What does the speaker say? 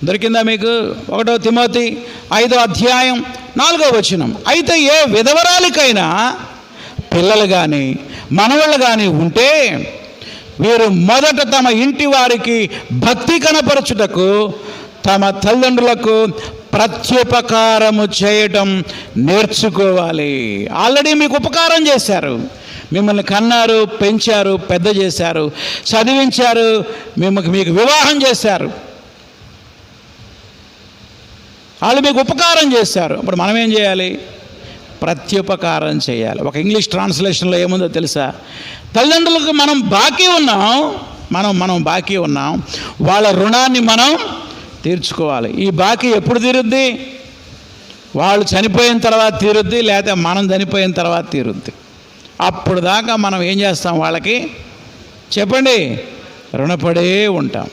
దొరికిందా మీకు? 1 తిమోతి 5వ అధ్యాయం 4వ వచనం. అయితే ఏ విధవరాలికైనా పిల్లలు కానీ మనవళ్ళు కానీ ఉంటే వీరు మొదట తమ ఇంటి వారికి భక్తి కనపరచుటకు తమ తల్లిదండ్రులకు ప్రత్యుపకారము చేయటం నేర్చుకోవాలి. ఆల్రెడీ మీకు ఉపకారం చేశారు, మిమ్మల్ని కన్నారు, పెంచారు, పెద్ద చేశారు, చదివించారు, మీకు వివాహం చేశారు, వాళ్ళు మీకు ఉపకారం చేశారు. అప్పుడు మనం ఏం చేయాలి? ప్రత్యుపకారం చేయాలి. ఒక ఇంగ్లీష్ ట్రాన్స్లేషన్లో ఏముందో తెలుసా? తల్లిదండ్రులకు మనం బాకీ ఉన్నాం, వాళ్ళ రుణాన్ని మనం తీర్చుకోవాలి. ఈ బాకీ ఎప్పుడు తీరుద్ది? వాళ్ళు చనిపోయిన తర్వాత తీరుద్ది, లేకపోతే మనం చనిపోయిన తర్వాత తీరుద్ది. అప్పుడు దాకా మనం ఏం చేస్తాం? వాళ్ళకి చెప్పండి, రుణపడే ఉంటాం.